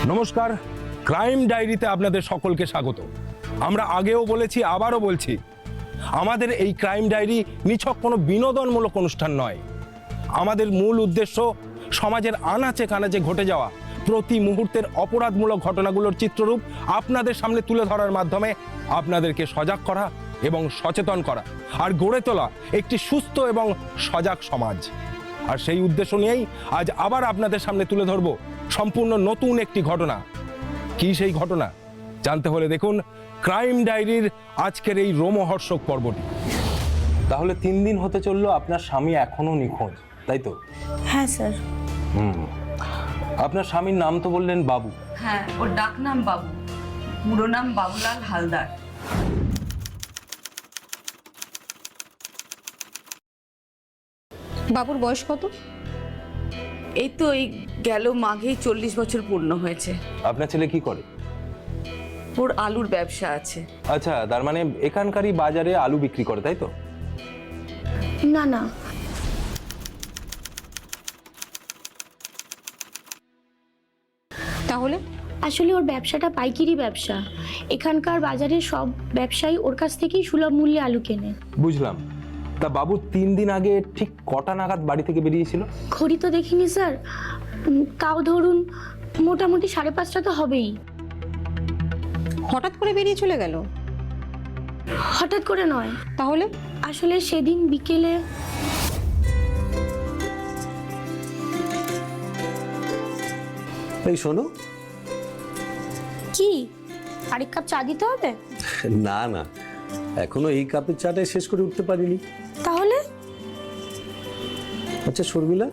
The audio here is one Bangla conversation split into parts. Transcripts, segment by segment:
নমস্কার, ক্রাইম ডায়েরিতে আপনাদের সকলকে স্বাগত। আমরা আগেও বলেছি, আবারও বলছি, আমাদের এই ক্রাইম ডায়েরি নিছক কোনো বিনোদনমূলক অনুষ্ঠান নয়। আমাদের মূল উদ্দেশ্য সমাজের আনাচে কানাচে ঘটে যাওয়া প্রতি মুহূর্তের অপরাধমূলক ঘটনাগুলোর চিত্ররূপ আপনাদের সামনে তুলে ধরার মাধ্যমে আপনাদেরকে সজাগ করা এবং সচেতন করা, আর গড়ে তোলা একটি সুস্থ এবং সজাগ সমাজ। আর সেই উদ্দেশ্য নিয়েই আজ আবার আপনাদের সামনে তুলে ধরব সম্পূর্ণ নতুন একটি ঘটনা। কি সেই ঘটনা জানতে হলে দেখুন ক্রাইম ডায়েরির আজকের এই রোমহর্ষক পর্বটি। তাহলে 3 দিন হতে চললো আপনার স্বামী এখনো নিখোঁজ, তাই তো? হ্যাঁ স্যার। আপনার স্বামীর নাম তো বললেন বাবু। হ্যাঁ, ওর ডাক নাম বাবু, পুরো নাম বাবুলাল হালদার। বাবুর বয়স কত? এই তো এই গেল মাঘেই 40 বছর পূর্ণ হয়েছে। আপনার ছেলে কি করে? ওর আলুর ব্যবসা আছে। আচ্ছা, তার মানে এখানকারই বাজারে আলু বিক্রি করে, তাই তো? না না, তাহলে আসলে ওর ব্যবসাটা পাইকারি ব্যবসা। এখানকার বাজারে সব ব্যবসায়ী ওর কাছ থেকেই সুলভ মূল্যে আলু কেনে। বুঝলাম। তা বাবু 3 দিন আগে ঠিক কটা নাগাদ বাড়ি থেকে বেরিয়েছিল? ঘড়ি তো দেখিনি স্যার, তাও ধরুন মোটামুটি 5:30 তো হবেই। হঠাৎ করে বেরিয়ে চলে গেল? হঠাৎ করে নয়। তাহলে আসলে সেদিন বিকেলে এই শোনো, কি আরেক কাপ চা দিতে হবে? না না, এখনো এই কাপের চাটাই শেষ করে উঠতে পারিনি। তাহলে আচ্ছা শর্মিলা,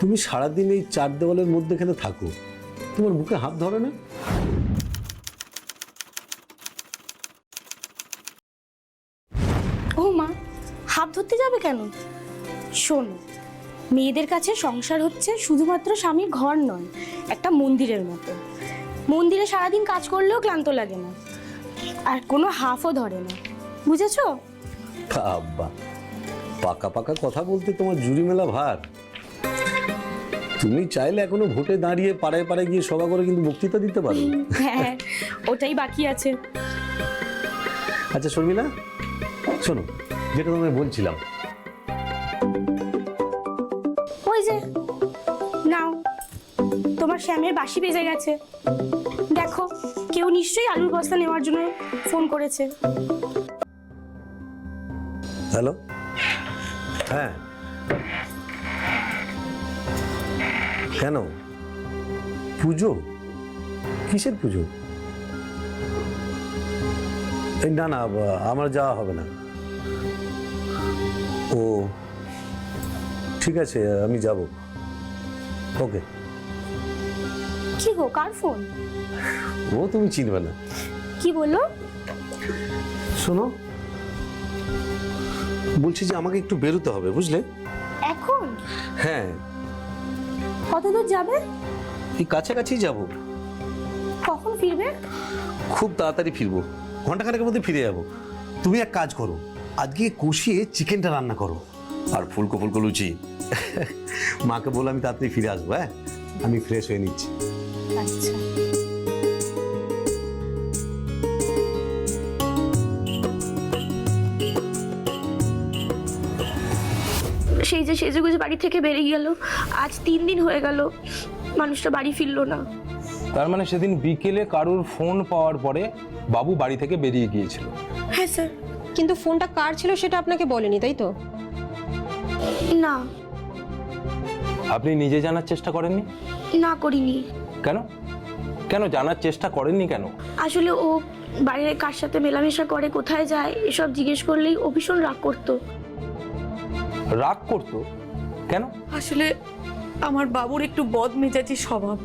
তুমি সারাদিন এই 4 দেওয়ালের মধ্যেখানে থাকো, তোমার বুকে হাত ধরে না? ও মা, হাত ধরতে যাবে কেন? শোনো, মেয়েদের কাছে সংসার হচ্ছে শুধুমাত্র স্বামীর ঘর নয়, একটা মন্দিরের মতো। মন্দিরে সারাদিন কাজ করলেও ক্লান্ত লাগে না, আর কোনো হাফও ধরে না, বুঝেছো? আব্বা, পাকা পাকা কথা বলতে তোমার জুড়ি মেলা ভার। তুমি চাইলে এখনো ভোটে দাঁড়িয়ে পাড়ায় পাড়ায় গিয়ে সভা করে কিন্তু বক্তৃতা দিতে পারো। হ্যাঁ, ওটাই বাকি আছে। আচ্ছা শর্মিলা, শোনো, যেটা তোমায় বলছিলাম, ওই যে নাও, তোমার শ্যামের বাঁশি বেজে গেছে। দেখো, কেউ নিশ্চয়ই আলুর বস্তা নেওয়ার জন্য ফোন করেছে। হ্যালো, হ্যাঁ, কেন পুজো? কিসের পুজো? এই না না, আমার যাওয়া হবে না। ও ঠিক আছে, আমি যাব। ওকে। কি গো, কার ফোন? ও তুমি চিনবে না। কি বললো? শোনো, বলছি যে আমাকে একটু বেরোতে হবে, বুঝলে? এখন? হ্যাঁ, কত দূর যাবে? এই কাছাকাছি যাব। কখন ফিরবে? খুব তাড়াতাড়ি ফিরবো, ঘন্টাখানেকের মধ্যে ফিরে যাব। তুমি এক কাজ করো, আজকে কষিয়ে চিকেনটা রান্না করো, আর ফুলকো ফুলকো লুচি। মাকে বলে আমি তাড়াতাড়ি ফিরে আসবো। হ্যাঁ, আমি ফ্রেশ হয়ে নিচ্ছি। আচ্ছা। সেই যে সেজেগুজে বাড়ি থেকে বেরিয়ে গেল, আজ 3 দিন হয়ে গেল মানুষটা বাড়ি ফিরলো না। তার মানে সেদিন বিকেলে কারুর ফোন পাওয়ার পরে বাবু বাড়ি থেকে বেরিয়ে গিয়েছিল? হ্যাঁ স্যার। কিন্তু ফোনটা কার ছিল সেটা আপনাকে বলেনি, তাই তো? না, আপনি নিজে জানার চেষ্টা করেননি? না করিনি। কেন? কেন জানার চেষ্টা করেননি কেন? আসলে ও বাইরে কার সাথে মেলামেশা করে, কোথায় যায়, এসব জিজ্ঞেস করলেই ও ভীষণ রাগ করতো। রাগ করতো? কেন? আসলে আমার বাবুর একটু বদমেজাজি স্বভাব,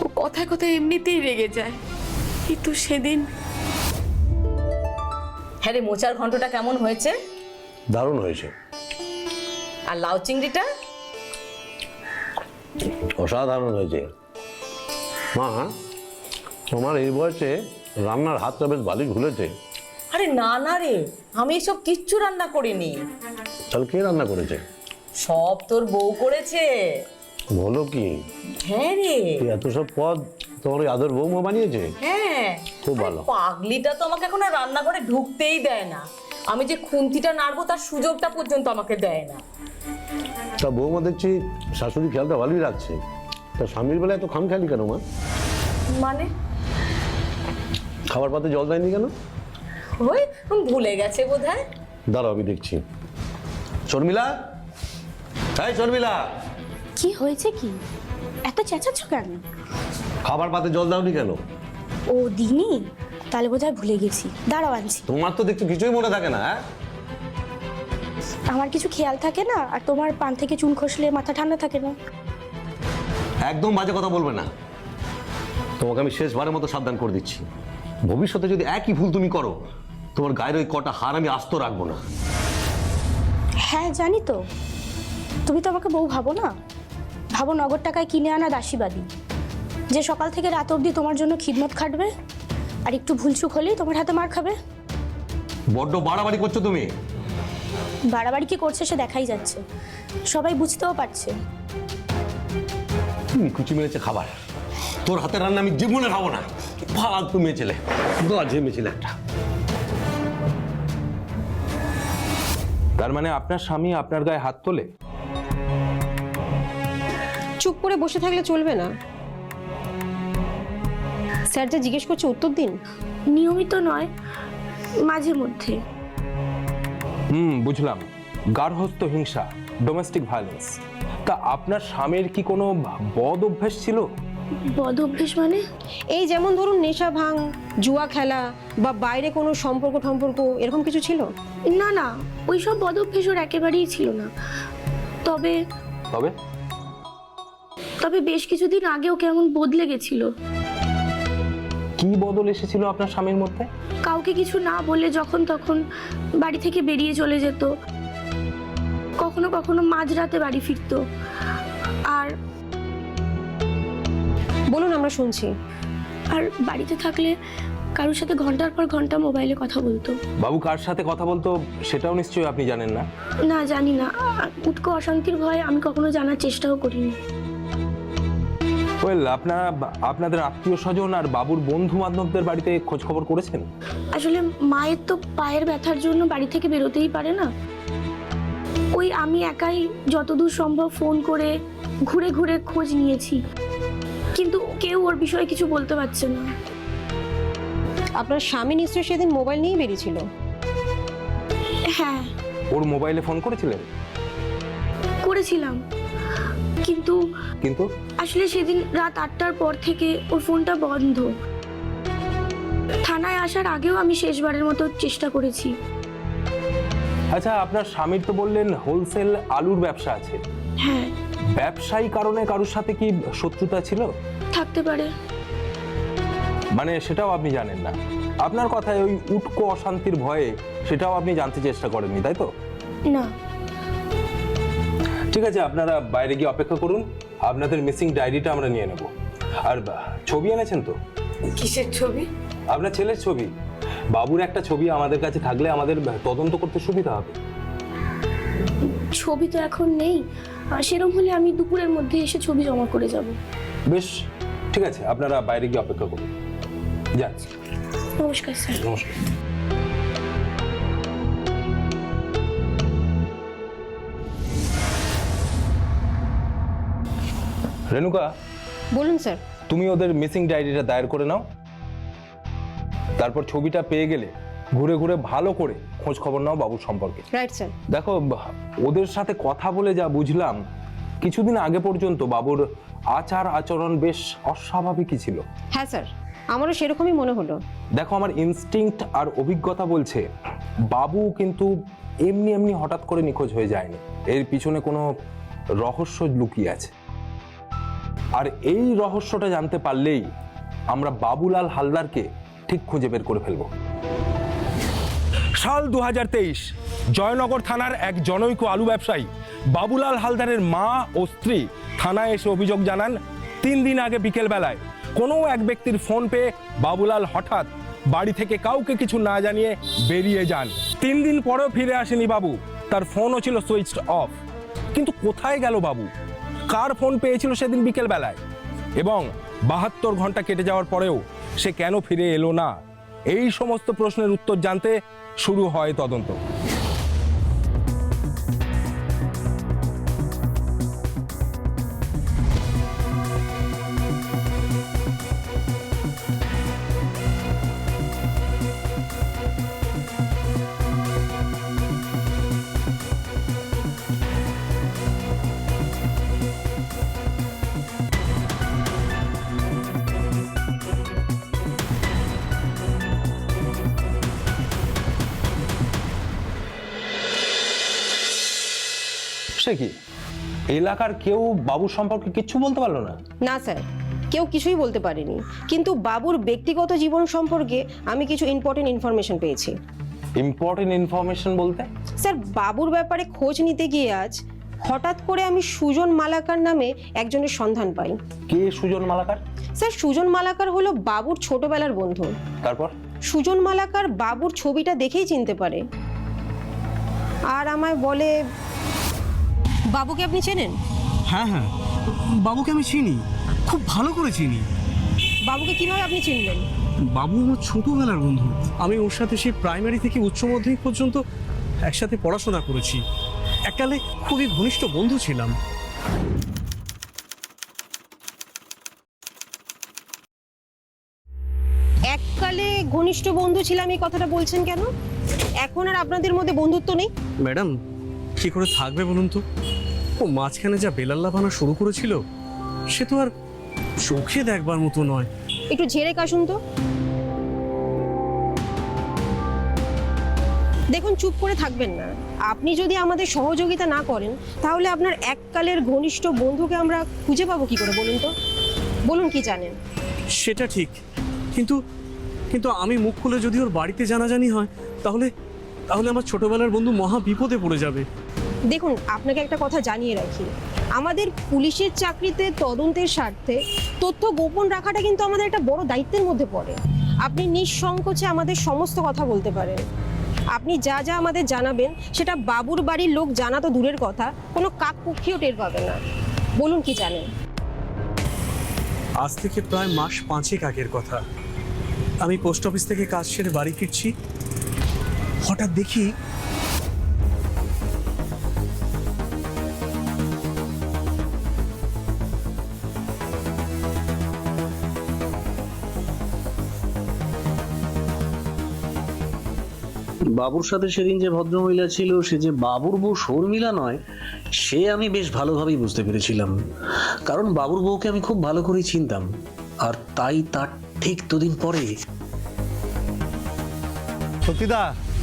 ও কথায় কথায় এমনিতেই রেগে যায়। কিন্তু সেদিন। হ্যাঁ রে, মোচার ঘন্টটা কেমন হয়েছে? দারুণ হয়েছে। আর লাউ চিংড়িটা? অসাধারণ হয়েছে। মা, তোমার এই বয়সে রান্নার হাতটা বেশ ভালোই ঘুরেছে। আরে না না রে, আমি এসব কিচ্ছু রান্না করিনি। তাহলে কে রান্না করেছে? সব তোর বউ করেছে। বলো কি হ্যাঁ রে, এত সব পদ তোমার ওই আদর বৌমা বানিয়েছে? হ্যাঁ। খুব ভালো। পাগলিটা তো আমাকে এখন আর রান্নাঘরে ঢুকতেই দেয় না। আমি যে খুন্তিটা নাড়বো তার সুযোগটা পর্যন্ত আমাকে দেয় না। তা বৌমা দেখছি শাশুড়ি খেয়ালটা ভালোই রাখছে, তা স্বামীর বেলায় এত খামখেয়ালি কেন মা? মানে খাবার পাতে জল দেয়নি কেন? ওই ভুলে গেছে বোধহয়। দাঁড়াও আমি দেখছি। শর্মিলা, এই শর্মিলা, কি হয়েছে কি? এত চেঁচাচ্ছ কেন? খাবার পাতে জল দাওনি কেন? ও দিনি, তাহলে বোধহয় ভুলে গেছি। দাঁড়াও আনছি। তোমার তো দেখছি কিছুই মনে থাকে না। হ্যাঁ, আমার কিছু খেয়াল থাকে না, আর তোমার পান থেকে চুন খসলে মাথা ঠান্ডা থাকে না। একদম বাজে কথা বলবে না। তোমাকে আমি শেষবারের মতো সাবধান করে দিচ্ছি, ভবিষ্যতে যদি একই ভুল তুমি করো, তোমার গায়ের ওই কটা হার আমি আস্ত রাখবো না। হ্যাঁ জানি তো, তুমি তো আমাকে বউ ভাবো না, ভাবো নগদ টাকায় কিনে আনা দাসীবাদী, যে সকাল থেকে রাত অবধি তোমার জন্য খিদমত খাটবে, আর একটু ভুলচুক হলেই তোমার হাতে মার খাবে। বড্ড বাড়াবাড়ি করছো তুমি। বাড়াবাড়ি কি করছে সে দেখাই যাচ্ছে, সবাই বুঝতেও পারছে। কুচি মেরেছে খাবার, তোর হাতে রান্না আমি জীবনে খাবো না। ফালতু মেয়ে ছেলে, বাজে মেয়ে ছেলে একটা। তার মানে আপনার স্বামী আপনার গায়ে হাত তোলে? চুপ করে বসে থাকলে চলবে না। স্যার যা জিজ্ঞেস করছে উত্তর দিন। নিয়মিত নয়, মাঝে মধ্যে। বুঝলাম, গার্হস্থ্য হিংসা, ডোমেস্টিক ভায়োলেন্স। তা আপনার স্বামীর কি কোনো বদ অভ্যাস ছিল? বদ অভ্যেস মানে? এই যেমন ধরুন নেশা ভাঙ, জুয়া খেলা বা বাইরে কোনো সম্পর্ক এরকম কিছু ছিল? না না, ওইসব বদ অভ্যেস ওর একেবারেই ছিল না। তবে তবে তবে বেশ কিছুদিন আগেও কেমন বদলে গেছিল। কি বদল এসেছিল আপনার স্বামীর মধ্যে? কাউকে কিছু না বলে যখন তখন বাড়ি থেকে বেরিয়ে চলে যেত, কখনো কখনো মাঝরাতে বাড়ি ফিরতো। আর বলুন, আমরা শুনছি। আর বাড়িতে থাকলে কারোর সাথে ঘন্টার পর ঘন্টা মোবাইলে কথা বলতো। বাবু কার সাথে কথা বলতো সেটাও নিশ্চয়ই আপনি জানেন না? না, জানি না। আর উটকো অশান্তির ভয়ে আমি কখনো জানার চেষ্টাও করিনি। ওয়েল, আপনাদের আত্মীয় স্বজন আর বাবুর বন্ধু বান্ধবদের বাড়িতে খোঁজ খবর করেছেন? আসলে মায়ের তো পায়ের ব্যথার জন্য বাড়ি থেকে বেরোতেই পারে না। ওই আমি একাই যতদূর সম্ভব ফোন করে ঘুরে ঘুরে খোঁজ নিয়েছি, কিন্তু কেউ ওর বিষয়ে কিছু বলতে পারছে না। আপনার স্বামী নিশ্চয়ই সেদিন মোবাইল নিয়ে বেরিয়েছিল। হ্যাঁ, ওর মোবাইলে ফোন করেছিলেন? করেছিলাম, কিন্তু কিন্তু আসলে সেদিন রাত 8টার পর থেকে ওর ফোনটা বন্ধ। থানায় আসার আগেও আমি শেষবারের মতো চেষ্টা করেছি। আচ্ছা, আপনার স্বামীর তো বললেন হোলসেল আলুর ব্যবসা আছে। হ্যাঁ, ব্যবসায়ী কারণে কারোর সাথে কি শত্রুতা ছিল? থাকতে পারে। মানে সেটাও আপনি জানেন না? আপনার কথায় ওই উটকো অশান্তির ভয়ে সেটাও আপনি জানতে চেষ্টা করেননি, তাই তো? না। ঠিক আছে, আপনারা বাইরে গিয়ে অপেক্ষা করুন, আপনাদের মিসিং ডায়েরিটা আমরা নিয়ে নেব। আর ছবি এনেছেন তো? কিসের ছবি? আপনার ছেলের ছবি। বাবুর একটা ছবি আমাদের কাছে থাকলে আমাদের তদন্ত করতে সুবিধা হবে। ছবি তো এখন নেই, আর সেরকম হলে আমি দুপুরের মধ্যে এসে ছবি জমা করে যাব। বেশ, ঠিক আছে, আপনারা বাইরে গিয়ে অপেক্ষা করুন। যান। নমস্কার স্যার। নমস্কার। রেণুকা, বলুন স্যার। তুমি ওদের মিসিং ডায়েরিটা দায়ের করে নাও। তারপর ছবিটা পেয়ে গেলে ঘুরে ঘুরে ভালো করে খোঁজ খবর নাও বাবুর সম্পর্কে। Right sir. দেখো, ওদের সাথে কথা বলে যা বুঝলাম, কিছুদিন আগে পর্যন্ত বাবুর আচার আচরণ বেশ অস্বাভাবিকই ছিল। হ্যাঁ স্যার, আমারও সেরকমই মনে হলো। দেখো, আমার ইনস্টিংক্ট আর অভিজ্ঞতা বলছে বাবু কিন্তু এমনি এমনি হঠাৎ করে নিখোঁজ হয়ে যায়নি। এর পিছনে কোনো রহস্য লুকিয়ে আছে, আর এই রহস্যটা জানতে পারলেই আমরা বাবুলাল হালদারকে ঠিক খুঁজে বের করে ফেলবো। সাল 2023, জয়নগর থানার এক জনৈক আলু ব্যবসায়ী বাবুলাল হালদারের মা ও স্ত্রী থানায় এসে অভিযোগ জানান 3 দিন আগে বিকেল বেলায় কোনো এক ব্যক্তির ফোন পেয়ে বাবুলাল হঠাৎ বাড়ি থেকে কাউকে কিছু না জানিয়ে বেরিয়ে যান। 3 দিন পরেও ফিরে আসেনি বাবু, তার ফোনও ছিল সুইচড অফ। কিন্তু কোথায় গেল বাবু? কার ফোন পেয়েছিল সেদিন বিকেল বেলায়, এবং 72 ঘন্টা কেটে যাওয়ার পরেও সে কেন ফিরে এলো না, এই সমস্ত প্রশ্নের উত্তর জানতে শুরু হয় তদন্ত। সে কি, এলাকার কেউ বাবুর সম্পর্কে কিচ্ছু বলতে পারলো না? না স্যার, কেউ কিছুই বলতে পারেনি, কিন্তু বাবুর ব্যক্তিগত জীবন সম্পর্কে আমি কিছু ইম্পর্টেন্ট ইনফরমেশন পেয়েছি। ইম্পর্টেন্ট ইনফরমেশন বলতে? স্যার, বাবুর ব্যাপারে খোঁজ নিতে গিয়ে আজ হঠাৎ করে আমি সুজন মালাকার নামে একজনের সন্ধান পাই। কে সুজন মালাকার? স্যার, সুজন মালাকার হলো বাবুর ছোটবেলার বন্ধু। তারপর? সুজন মালাকার বাবুর ছবিটা দেখেই চিনতে পারে, আর আমায় বলে, বাবুকে আপনি চেনেন? হ্যাঁ হ্যাঁ, বাবুকে আমি চিনি, খুব ভালো করে চিনি। বাবুকে কিভাবে আপনি চিনলেন? বাবু আমার ছোটবেলার বন্ধু। আমি ওর সাথে সেই প্রাইমারি থেকে উচ্চ মাধ্যমিক পর্যন্ত একসাথে পড়াশোনা করেছি। এককালে খুবই ঘনিষ্ঠ বন্ধু ছিলাম। এককালে ঘনিষ্ঠ বন্ধু ছিলাম এই কথাটা বলছেন কেন? এখন আর আপনাদের মধ্যে বন্ধুত্ব নেই? ম্যাডাম, কি করে থাকবে বলুন তো? ও মাঝখানে যা বেলাল্লাপানা শুরু করেছিল, সে তো আর চোখে দেখবার মতো নয়। একটু ঝেড়ে কাশুন তো। দেখুন, চুপ করে থাকবেন না। আপনি যদি আমাদের সহযোগিতা না করেন, তাহলে আপনার এককালের ঘনিষ্ঠ বন্ধুকে আমরা খুঁজে পাবো কি করে বলুন তো? বলুন, কি জানেন? সেটা ঠিক, কিন্তু কিন্তু আমি মুখ খুলে যদি ওর বাড়িতে জানাজানি হয়, তাহলে তাহলে আমার ছোটবেলার বন্ধু মহা বিপদে পড়ে যাবে। দেখুন, আপনাকে একটা কথা জানিয়ে রাখি, আমাদের পুলিশের চাকরিতে তদন্তের স্বার্থে তথ্য গোপন রাখাটা কিন্তু আমাদের একটা বড় দায়িত্বের মধ্যে পড়ে। আপনি নিঃসংকোচে আমাদের সমস্ত কথা বলতে পারেন। আপনি যা যা আমাদের জানাবেন সেটা বাবুর বাড়ির লোক জানা তো দূরের কথা, কোনো কাকপক্ষীও টের পাবে না। বলুন, কি জানেন? আজ থেকে প্রায় মাস 5 আগের কথা। আমি পোস্ট অফিস থেকে কাজ সেরে বাড়ি ফিরছি, হঠাৎ দেখি বাবুর সাথে সেদিন যে ভদ্রমহিলা ছিল, সে যে বাবুর বউ শর্মিলা নয়, সে আমি বেশ ভালোভাবেই বুঝতে পেরেছিলাম। কারণ বাবুর বউকে আমি খুব ভালো করেই চিনতাম, আর তাই তার ঠিক দুদিন পরে। সত্যিদা,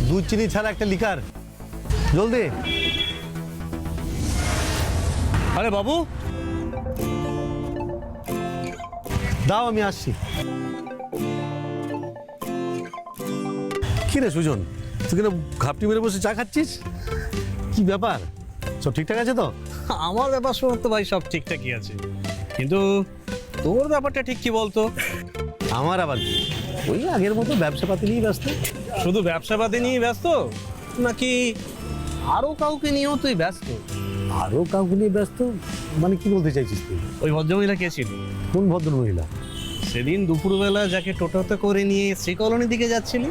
দুধ চিনি ছাড়া একটা লিকার, জলদি। আরে বাবু, দাও, আমি আসছি। কি রে সুজন, তুই কেন ঘাপটি মেরে বসে চা খাচ্ছিস? কি ব্যাপার, সব ঠিকঠাক আছে তো? আমার ব্যাপার সময় তো ভাই সব ঠিকঠাকই আছে, কিন্তু তোর ব্যাপারটা ঠিক কি বলতো? আমার আবার কি, ওই আগের মতো ব্যবসাপাতি নিয়ে ব্যস্ত। শুধু ব্যবসাপাতি নিয়ে ব্যস্ত, নাকি আরো কাউকে নিয়েও তুই ব্যস্ত? আরো কাউকে নিয়ে ব্যস্ত মানে কি বলতে চাইছিস তুই? ওই ভদ্রমহিলা কে ছিল? কোন ভদ্র মহিলা? সেদিন দুপুরবেলা যাকে টোটোতে করে নিয়ে শ্রী কলোনির দিকে যাচ্ছিলি।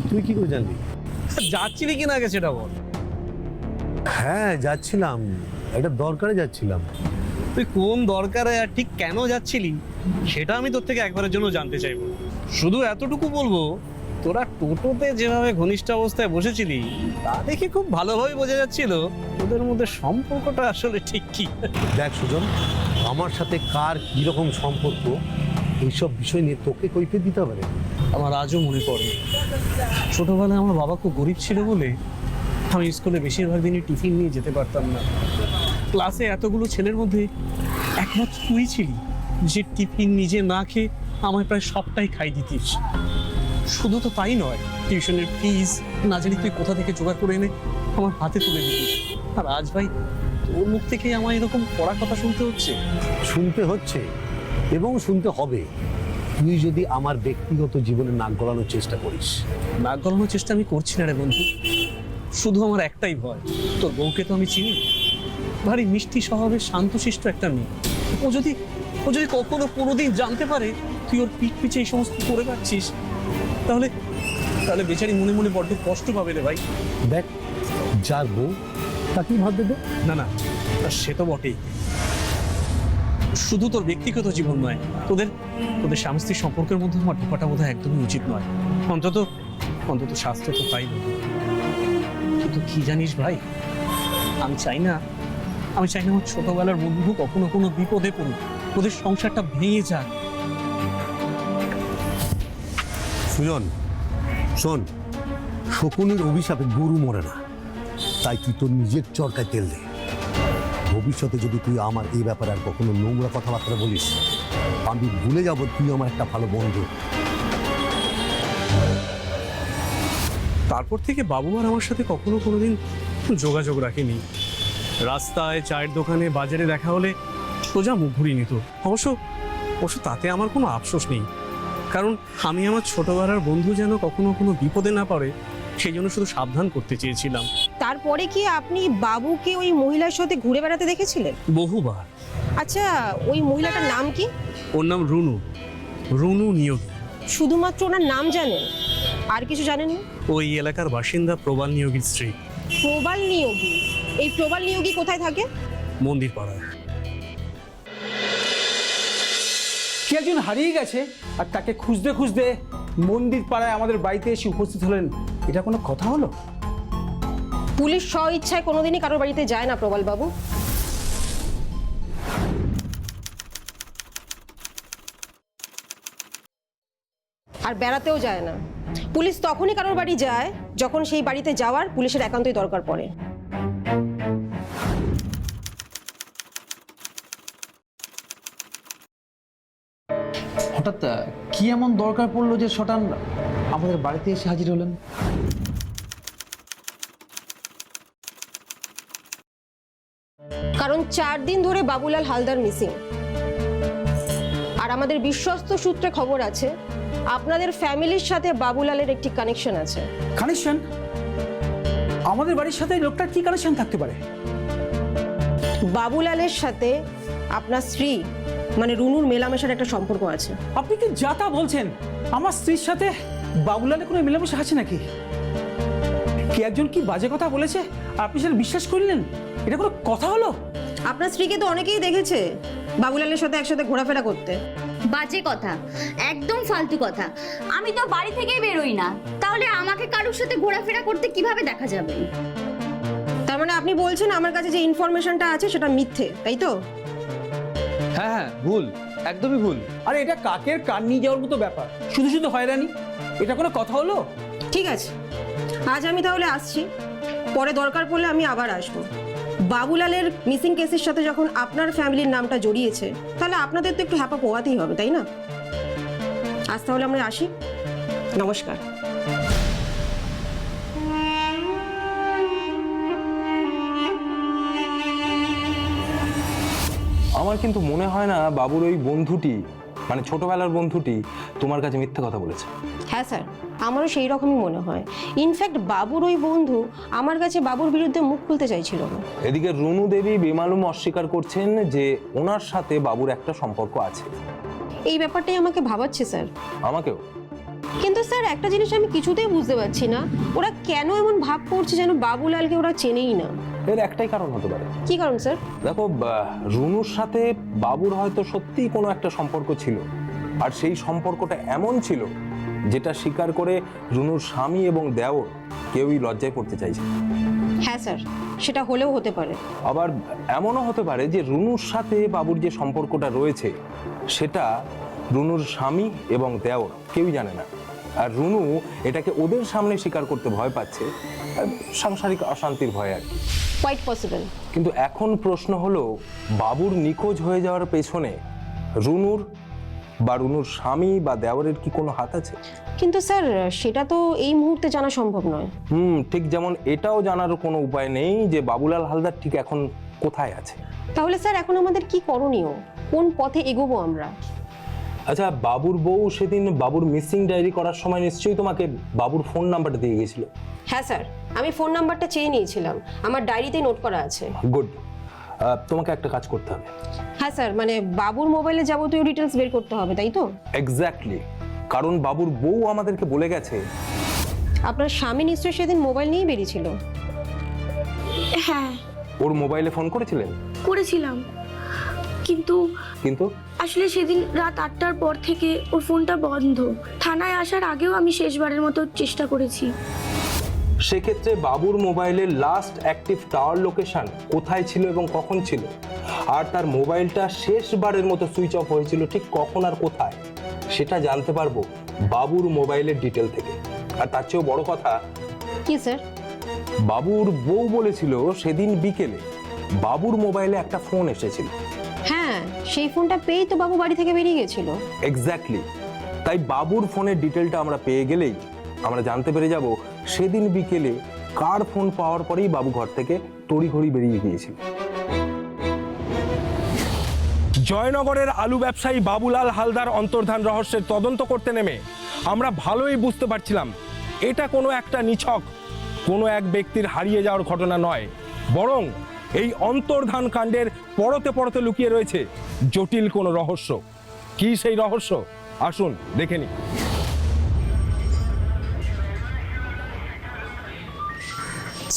তুই কি করে জানবি? যাচ্ছিলি কিনা আগে সেটা বল। হ্যাঁ, যাচ্ছিলাম, একটা দরকারে যাচ্ছিলাম। তুই কোন দরকারে আর ঠিক কেন যাচ্ছিলি সেটা আমি তোর থেকে একবারের জন্য জানতে চাইবো। শুধু এতটুকু বলবো, তোরা টোটোতে যেভাবে ঘনিষ্ঠ অবস্থায় বসেছিলি, তা দেখে খুব ভালোভাবে বোঝা যাচ্ছিল তোদের মধ্যে সম্পর্কটা আসলে ঠিক কি। দেখ সুজন, আমার সাথে কার কিরকম সম্পর্ক এইসব বিষয় নিয়ে তোকে কৈফিয়ত দিতে হবে না। আমার আজও মনে পড়ে, ছোটবেলায় আমার বাবা খুব গরিব ছিল বলে আমি স্কুলে বেশিরভাগ দিনই টিফিন নিয়ে যেতে পারতাম না। ক্লাসে এতগুলো ছেলের মধ্যে একমাত্র তুই ছিলি যে টিফিন নিজে না খেয়ে আমায় প্রায় সবটাই খাই দিতিস। শুধু তো তাই নয়, টিউশনের ফিস না জানি তুই কোথা থেকে জোগাড় করে এনে আমার হাতে তুলে দিতিস। আর আজ ভাই তোর মুখ থেকে আমার এরকম পড়া কথা শুনতে হচ্ছে। শুনতে হচ্ছে এবং শুনতে হবে, তুই যদি আমার ব্যক্তিগত জীবনে নাক গলানোর চেষ্টা করিস। নাক গলানোর চেষ্টা আমি করছি না রে বন্ধু, শুধু আমার একটাই ভয়, তোর বউকে তো আমি চিনি, ভারী মিষ্টি স্বভাবের শান্তশিষ্ট একটা মেয়ে। ও যদি কখনো কোনোদিন জানতে পারে তুই ওর পিঠ পিছে এই সমস্ত করে পাচ্ছিস, তাহলে বেচারি মনে মনে বড্ড কষ্ট পাবে রে ভাই। দেখ, যার বউ তাকেই ভাবতে দে। না সে তো বটেই। শুধু তোর ব্যক্তিগত জীবন নয়, তোদের স্বামী স্ত্রীর সম্পর্কের মধ্যে আমার ঢোকাটা বোধহয় একদমই উচিত নয়। অন্তত শাস্ত্রে তো তাই বলে। কিন্তু কি জানিস ভাই, আমি চাই না আমার ছোটবেলার বন্ধু কখনো কোনো বিপদে পড়ুক, ওদের সংসারটা ভেঙে যাক। সুজন, শোন, শকুনের অভিশাপে গরু মরে না, তাই তুই তোর নিজের চরকায় তেল দে। ভবিষ্যতে যদি তুই আমার এই ব্যাপারে আর কখনো নোংরা কথাবার্তা বলিস, আমি ভুলে যাব তুই আমার একটা ভালো বন্ধু। তারপর থেকে বাবু আর আমার সাথে কখনো কোনোদিন যোগাযোগ রাখেনি। রাস্তায়, চায়ের দোকানে, বাজারে দেখা হলে সোজা মুখ ঘুরিয়ে নিত। অবশ্য তাতে আমার কোনো আফসোস নেই, কারণ আমি আমার ছোটবেলার বন্ধু যেন কখনো কোনো বিপদে না পড়ে সেই জন্য শুধু সাবধান করতে চেয়েছিলাম। তারপরে কি আপনি বাবুকে ওই মহিলার সাথে ঘুরে বেড়াতে দেখেছিলেন? বহুবার। আচ্ছা, ওই মহিলাটার নাম কি? ওর নাম রুনু নিয়োগী। শুধুমাত্র ওনার নাম জানেন, আর কিছু জানেন না? ওই এলাকার বাসিন্দা প্রবাল নিয়োগীর স্ত্রী। প্রবাল নিয়োগী? এই প্রবাল নিয়োগী কোথায় থাকে? মন্দির পাড়ায়। কে একজন হারিয়ে গেছে আর তাকে খুঁজতে খুঁজতে মন্দির পাড়ায় আমাদের বাড়িতে এসে উপস্থিত হলেন, এটা কোনো কথা হলো? পুলিশ স্ব ইচ্ছায় কোনোদিনই কারোর বাড়িতে যায় না প্রবাল বাবু। আর বেড়াতেও যায় না। পুলিশ তখনই কারোর বাড়ি যায় যখন সেই বাড়িতে যাওয়ার পুলিশের একান্তই দরকার পড়ে। হঠাৎ কি এমন দরকার পড়লো যে শটান আমাদের বাড়িতে এসে হাজির হলেন? কারণ 4 দিন ধরে বাবুলাল হালদার মিসিং, আর আমাদের বিশ্বস্ত সূত্রে খবর আছে আপনাদের ফ্যামিলির সাথে বাবুলালের একটি কানেকশন আছে। কানেকশন? আমাদের বাড়ির সাথে লোকটার কি কানেকশন থাকতে পারে? বাবুলালের সাথে আপনার স্ত্রী মানে রুনুর মেলামেশার একটা সম্পর্ক আছে। আপনি কি যা তা বলছেন? আমার স্ত্রীর সাথে বাবুলালের কোনো মেলামেশা আছে নাকি? কি একজন কি বাজে কথা বলেছে আর আপনি সেটা বিশ্বাস করলেন? এটা কোনো কথা হলো? আপনার স্ত্রীকে তো অনেকেই দেখেছে বাবুলালের সাথে একসাথে ঘোরাফেরা করতে। বাজে কথা, একদম ফালতু কথা। আমি তো বাড়ি থেকেই বেরোই না, তাহলে আমাকে কারোর সাথে ঘোরাফেরা করতে কিভাবে দেখা যাবে? তার মানে আপনি বলছেন আমার কাছে যে ইনফরমেশনটা আছে সেটা মিথ্যে, তাই তো? হ্যাঁ, ভুল, একদমই ভুল। আরে এটা কাকের কান নিয়ে যাওয়ার মতো ব্যাপার, শুধু শুধু হয়রানি। এটা কোনো কথা হলো? ঠিক আছে, আজ আমি তাহলে আসছি, পরে দরকার পড়লে আমি আবার আসবো। বাবুলালের মিসিং কেসের সাথে যখন আপনার ফ্যামিলির নামটা জড়িয়েছে, তাহলে আপনাদের তো একটু হ্যাপা পোয়াতেই হবে, তাই না? আজ তাহলে আমরা আসি, নমস্কার। আমার কিন্তু মনে হয় না বাবুর ওই বন্ধুটি, মানে ছোটবেলার বন্ধুটি, তোমার কাছে মিথ্যে কথা বলেছে। হ্যাঁ স্যার, আমারও সেই রকমই মনে হয়। ইনফ্যাক্ট বাবুর ওই বন্ধু আমার কাছে বাবুর বিরুদ্ধে মুখ খুলতে চাইছিল না। এদিকে রুনু দেবী বেমালুম অস্বীকার করছেন যে ওনার সাথে বাবুর একটা সম্পর্ক আছে। এই ব্যাপারটাই আমাকে ভাবাচ্ছে স্যার। আমাকেও। কিন্তু স্যার একটা জিনিস আমি কিছুতেই বুঝতে পারছি না, ওরা কেন এমন ভাব করছে যেন বাবুলালকে ওরা চেনেই না। এর একটাই কারণ হতে পারে। কি কারণ স্যার? দেখো, রুনুর সাথে বাবুর হয়তো সত্যিই কোনো একটা সম্পর্ক ছিল, আর সেই সম্পর্কটা এমন ছিল যেটা স্বীকার করে রুনুর স্বামী এবং দেওর কেউই লজ্জায় পড়তে চাইছে। হ্যাঁ স্যার, সেটা হলেও হতে পারে। আবার এমনও হতে পারে যে রুনুর সাথে বাবুর যে সম্পর্কটা রয়েছে সেটা রুনুর স্বামী এবং দেওর কেউই জানে না, আর রুনু এটাকে ওদের সামনে স্বীকার করতে ভয় পাচ্ছে, সাংসারিক অশান্তির ভয় আর কি। Quite possible. কিন্তু এখন প্রশ্ন হলো, বাবুর নিখোঁজ হয়ে যাওয়ার পেছনে রুনুর বা রুনুর স্বামী বা দেওরের কি কোনো হাত আছে? কিন্তু স্যার সেটা তো এই মুহূর্তে জানা সম্ভব নয়। ঠিক যেমন এটাও জানার কোনো উপায় নেই যে বাবুলাল হালদার ঠিক এখন কোথায় আছে। তাহলে স্যার এখন আমাদের কি করণীয়, কোন পথে এগোবো আমরা? আচ্ছা, বাবুর বউ সেদিন বাবুর মিসিং ডায়েরি করার সময় নিশ্চয়ই তোমাকে বাবুর ফোন নাম্বারটা দিয়ে গেছিল। হ্যাঁ স্যার, আমি ফোন নাম্বারটা চেয়ে নিয়েছিলাম, আমার ডায়েরিতে নোট করা আছে। গুড। তোমাকে একটা কাজ করতে হবে। হ্যাঁ স্যার, মানে বাবুর মোবাইলে যাবতীয় ডিটেলস বের করতে হবে, তাই তো? এক্স্যাক্টলি, কারণ বাবুর বউ আমাদেরকে বলে গেছে। আপনার স্বামী নিশ্চয়ই সেদিন মোবাইল নিয়েই বেরিয়েছিল। হ্যাঁ ওর মোবাইলে ফোন করেছিলেন? করেছিলাম, কিন্তু কিন্তু আসলে সেদিন রাত 8টার পর থেকে ওর ফোনটা বন্ধ। থানায় আসার আগেও আমি শেষবারের মতো চেষ্টা করেছি। সেক্ষেত্রে বাবুর মোবাইলের লাস্ট অ্যাক্টিভ টাওয়ার লোকেশন কোথায় ছিল এবং কখন ছিল, আর তার মোবাইলটা শেষবারের মতো সুইচ অফ হয়েছিল ঠিক কখন আর কোথায়, সেটা জানতে পারবো বাবুর মোবাইলের ডিটেল থেকে। আর তার চেয়েও বড় কথা, কি স্যার? বাবুর বউ বলেছিল সেদিন বিকেলে বাবুর মোবাইলে একটা ফোন এসেছিল। হ্যাঁ, সেই ফোনটা পেয়েই তো বাবু বাড়ি থেকে বেরিয়ে গেছিল। এক্স্যাক্টলি, তাই বাবুর ফোনের ডিটেলটা আমরা পেয়ে গেলেই আমরা জানতে পেরে যাব সেদিন বিকেলে কার ফোন পাওয়ার পরেই বাবু ঘর থেকে তড়িঘড়ি বেরিয়ে গিয়েছিল। জয়নগরের আলু ব্যবসায়ী বাবুলাল হালদার অন্তর্ধান রহস্যের তদন্ত করতে নেমে আমরা ভালোই বুঝতে পারছিলাম এটা কোনো একটা নিছক কোনো এক ব্যক্তির হারিয়ে যাওয়ার ঘটনা নয়, বরং এই অন্তর্ধান কাণ্ডের পরতে পরতে লুকিয়ে রয়েছে জটিল কোনো রহস্য। কি সেই রহস্য? আসুন দেখে নিই।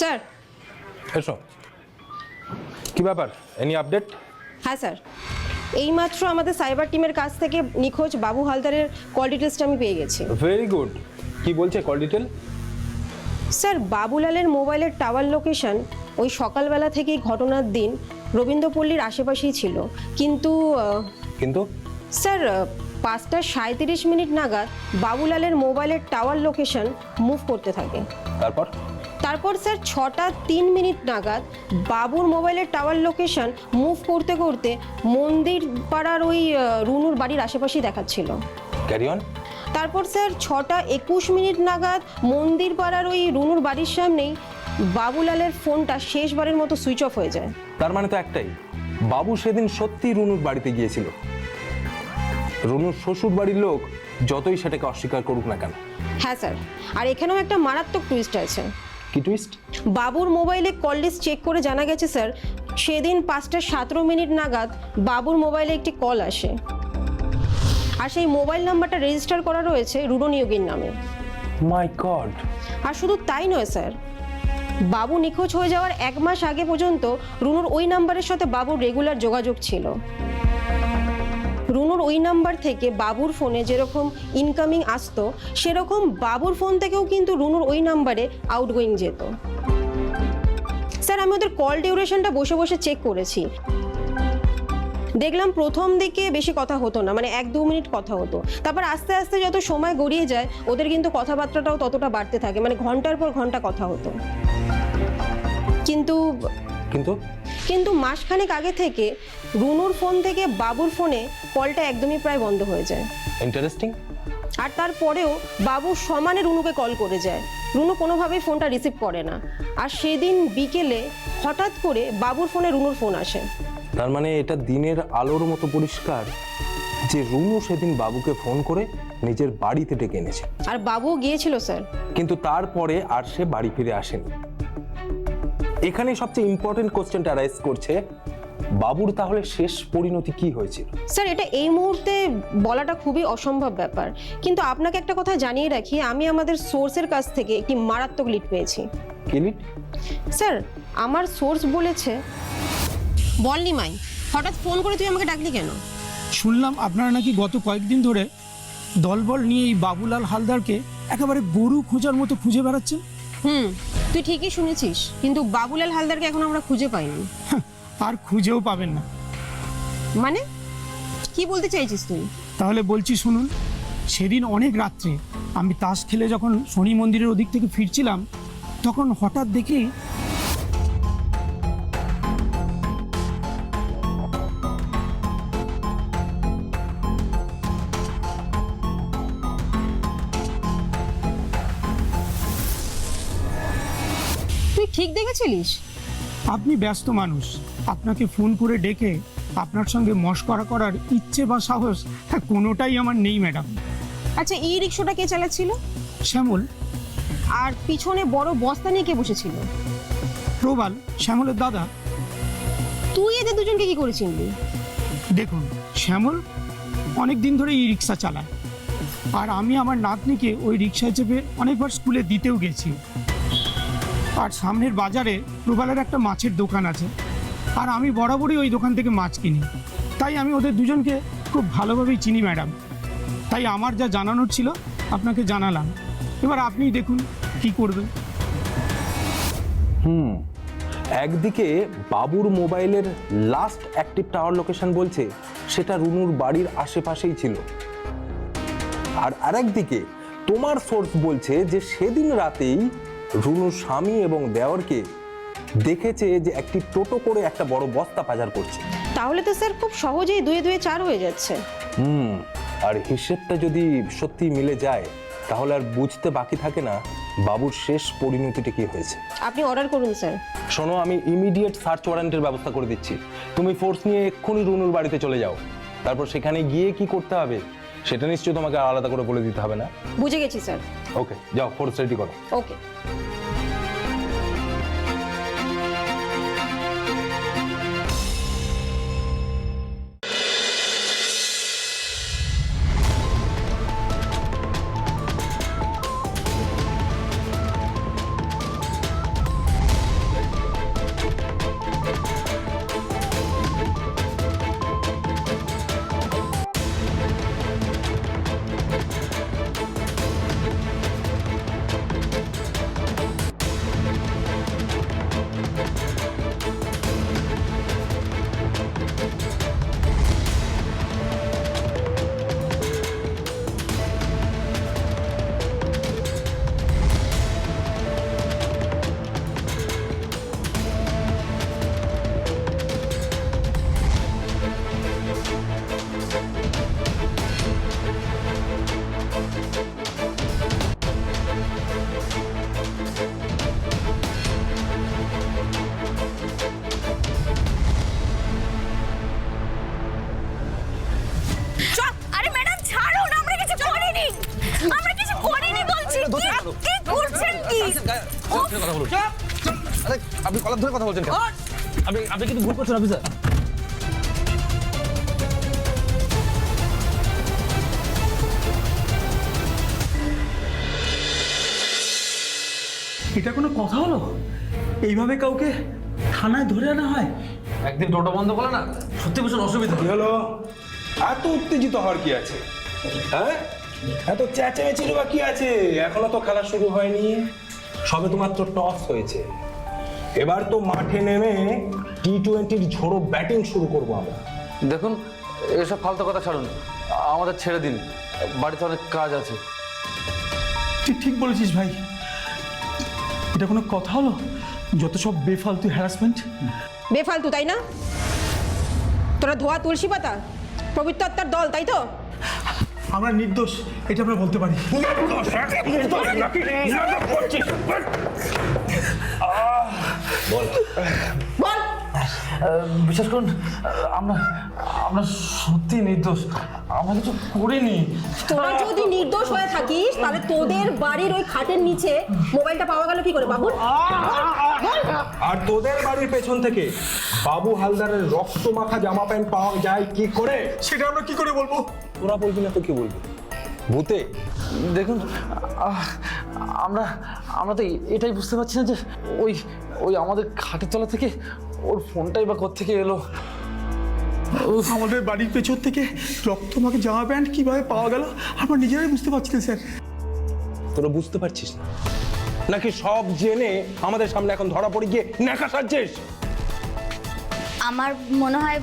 স্যার। এসো, কি ব্যাপার, এনি আপডেট? হ্যাঁ স্যার, এইমাত্র আমাদের সাইবার টিমের কাছ থেকে নিখোঁজ বাবু হালদারের কল ডিটেলসটা আমি পেয়ে গেছি। ভেরি গুড, কি বলছে কল ডিটেল? স্যার, বাবুলালের মোবাইলের টাওয়ার লোকেশন ওই সকালবেলা থেকেই ঘটনার দিন রবীন্দ্রপল্লীর আশেপাশেই ছিল, কিন্তু কিন্তু স্যার 5টা 37 নাগাদ বাবুলালের মোবাইলের টাওয়ার লোকেশন মুভ করতে থাকে। তারপর স্যার 6টা 3 নাগাদ বাবুর মোবাইলের টাওয়ার লোকেশন মুভ করতে করতে মন্দির পাড়ার ওই রুনুর বাড়ির আশেপাশেই দেখাচ্ছিল। Carry on. তারপর স্যার 6টা 21 নাগাদ মন্দির পাড়ার ওই রুনুর বাড়ির সামনেই বাবুলালের ফোনটা শেষবারের মতো সুইচ অফ হয়ে যায়। তার মানে তো একটাই, বাবু সেদিন সত্যি রুনুর বাড়িতে গিয়েছিল। রুনুর শ্বশুর বাড়ির লোক যতই সেটাকে অস্বীকার করুক না কেন। হ্যাঁ স্যার, আর এখানেও একটা মারাত্মক টুইস্ট আছে। কি টুইস্ট? বাবুর মোবাইলে কল লিস্ট চেক করে জানা গেছে স্যার, সেদিন 5টা 17 নাগাদ বাবুর মোবাইলে একটি কল আসে, আর সেই মোবাইল নাম্বারটা রেজিস্টার করা রয়েছে রুনো নিয়োগীর নামে। মাই গড! আর শুধু তাই নয় স্যার, বাবু নিখোঁজ হয়ে যাওয়ার 1 মাস আগে পর্যন্ত রুনুর ওই নাম্বারের সাথে বাবুর রেগুলার যোগাযোগ ছিল। রুনুর ওই নাম্বার থেকে বাবুর ফোনে যেরকম ইনকামিং আসতো, সেরকম বাবুর ফোন থেকেও কিন্তু রুনুর ওই নাম্বারে আউটগোয়িং যেত। স্যার, আমি ওদের কল ডিউরেশনটা বসে বসে চেক করেছি, দেখলাম প্রথম দিকে বেশি কথা হতো না, মানে 1-2 মিনিট কথা হতো। তারপর আস্তে আস্তে যত সময় গড়িয়ে যায় ওদের কিন্তু কথাবার্তাটাও ততটা বাড়তে থাকে, মানে ঘন্টার পর ঘন্টা কথা হতো। কিন্তু মাসখানেক আগে থেকে রুনুর ফোন থেকে বাবুর ফোনে কলটা একদমই প্রায় বন্ধ হয়ে যায়। ইন্টারেস্টিং। আর তারপরেও বাবু সমানে রুনুকে কল করে যায়, রুনু কোনোভাবেই ফোনটা রিসিভ করে না। আর সেদিন বিকেলে হঠাৎ করে বাবুর ফোনে রুনুর ফোন আসে। তার মানে এটা দিনের আলোর মতো পরিষ্কার যে রুনু সেদিন বাবুকে ফোন করে নিজের বাড়িতে ডেকে এনেছে। আর বাবুও গিয়েছিল স্যার, কিন্তু তারপরে আর সে বাড়ি ফিরে আসেনি। এখানে সবচেয়ে ইম্পর্টেন্ট কোশ্চেনটা রাইজ করছে, বাবুর তাহলে শেষ পরিণতি কি হয়েছিল? স্যার, এটা এই মুহূর্তে বলাটা খুবই অসম্ভব ব্যাপার, কিন্তু আপনাকে একটা কথা জানিয়ে রাখি, আমি আমাদের সোর্সের কাছ থেকে একটি মারাত্মক লিড পেয়েছি। কি লিড? স্যার, আমার সোর্স বলেছে। বলনি মাই, হঠাৎ ফোন করে তুই আমাকে ডাকলি কেন? শুনলাম আপনারা নাকি গত কয়েকদিন ধরে দলবল নিয়ে এই বাবুলাল হালদারকে একেবারে গরু খোঁজার মতো খুঁজে বেড়াচ্ছেন। তুই ঠিকই শুনেছিস, কিন্তু বাবুলাল হালদারকে এখন আমরা খুঁজে পাইনি। আর খুঁজেও পাবেন না। মানে কি বলতে চাইছিস তুই? তাহলে বলছি শুনুন, সেদিন অনেক রাত্রে আমি তাস খেলে যখন শনি মন্দিরের ওদিক থেকে ফিরছিলাম, তখন হঠাৎ দেখি তুই ঠিক দেখেছিলিস? আপনি ব্যস্ত মানুষ, আপনাকে ফোন করে ডেকে আপনার সঙ্গে মশকরা করার ইচ্ছে বা সাহস কোনোটাই আমার নেই ম্যাডাম। আচ্ছা, এই রিক্সাটা কে চালাচ্ছিল? শ্যামল। আর পিছনে বড় বস্তা নিয়ে কে বসেছিল? প্রবাল, শ্যামলের দাদা। তুই এদের দুজনকে কি করে চিনলি? দেখুন, শ্যামল অনেক দিন ধরে এই রিক্সা চালায়, আর আমি আমার নাতনিকে ওই রিক্সায় চেপে অনেকবার স্কুলে দিতেও গেছি। আর সামনের বাজারে প্রবালের একটা মাছের দোকান আছে, আর আমি বরাবরই ওই দোকান থেকে মাছ কিনি। তাই আমি ওদের দুজনকে খুব ভালোভাবেই চিনি ম্যাডাম। তাই আমার যা জানানোর ছিল আপনাকে জানালাম। এবার আপনি দেখুন কি করবেন। একদিকে বাবুর মোবাইলের লাস্ট অ্যাক্টিভ টাওয়ার লোকেশন বলছে সেটা রুনুর বাড়ির আশেপাশেই ছিল, আর আরেকদিকে তোমার সোর্স বলছে যে সেদিন রাতেই রুনুর স্বামী এবং দেওরকে দেখেছে যে একটি টোটো করে একটা বড় বস্তা পাচার করছে। তাহলে তো স্যার খুব সহজেই 2 2 4 হয়ে যাচ্ছে। আর হিসেবটা যদি সত্যি মিলে যায় তাহলে আর বুঝতে বাকি থাকে না বাবুর শেষ পরিণতিটা কি হয়েছে। আপনি অর্ডার করুন স্যার। শোনো, আমি ইমিডিয়েট সার্চ ওয়ারেন্টের ব্যবস্থা করে দিচ্ছি। তুমি ফোর্স নিয়ে এক্ষুনি রুনুর বাড়িতে চলে যাও। তারপর সেখানে গিয়ে কি করতে হবে সেটা নিশ্চয়ই তোমাকে আলাদা করে বলে দিতে হবে না। বুঝে গেছি স্যার। ওকে, যাও, ফোর্স রেডি করো। ওকে। আপনি কলার ধরে কথা বলছেন কেন? আপনি কিন্তু ভুল করছেন অফিসার। এটা কোনো কথা হলো? এইভাবে কাউকে থানায় ধরে আনা হয়? একদিন টোটো বন্ধ করলে না সত্যি ভীষণ অসুবিধা। কি হলো? এত উত্তেজিত হওয়ার কি আছে? হ্যাঁ, এত চেঁচামেচির বা কি আছে? এখনো তো খেলা শুরু হয়নি, সবে তো মাত্র টস হয়েছে। এবার তো মাঠে নেমে টি-20-র ঝোড়ো ব্যাটিং শুরু করবো আমরা। দেখুন, এসব ফালতু কথা ছাড়ুন, আমাদের ছেড়ে দিন, বাড়িতে অনেক কাজ আছে। তুই ঠিক বলেছিস ভাই, এটা কোনো কথা হলো? যত সব বেফালতু হ্যারাসমেন্ট। বেফালতু তাই না? তোরা ধোয়া তুলসী পাতা, পবিত্র আত্মার দল, তাই তো? আমরা নির্দোষ, এটা আমরা বলতে পারি। বল। বিশ্বাস করুন, আমরা আমরা সত্যি নির্দোষ, আমরা কিছু করিনি। তোরা যদি নির্দোষ হয়ে থাকিস তাহলে তোদের বাড়ির ওই খাটের নিচে মোবাইলটা পাওয়া গেল কি করে বাবু? আর তোদের বাড়ির পেছন থেকে বাবু হালদারের রক্ত মাখা জামা প্যান্ট পাওয়া যায় কি করে? সেটা আমরা কি করে বলবো? তোরা বলবি না তো কি বলবি? ভূতে? দেখুন, আমরা আমরা তো এটাই বুঝতে পারছি না যে ওই ওই আমাদের খাটের তলা থেকে ওর ফোনটাই বা কোত্থেকে এলো। আমাদের বাড়ির পেছন থেকে রক্তমাখা জামা প্যান্ট কিভাবে পাওয়া গেল আমরা নিজেরাই বুঝতে পারছি না স্যার। তোরা বুঝতে পারছিস না নাকি সব জেনে আমাদের সামনে এখন ধরা পড়ে গিয়ে ন্যাকা সাজছিস? আমার মনে হয়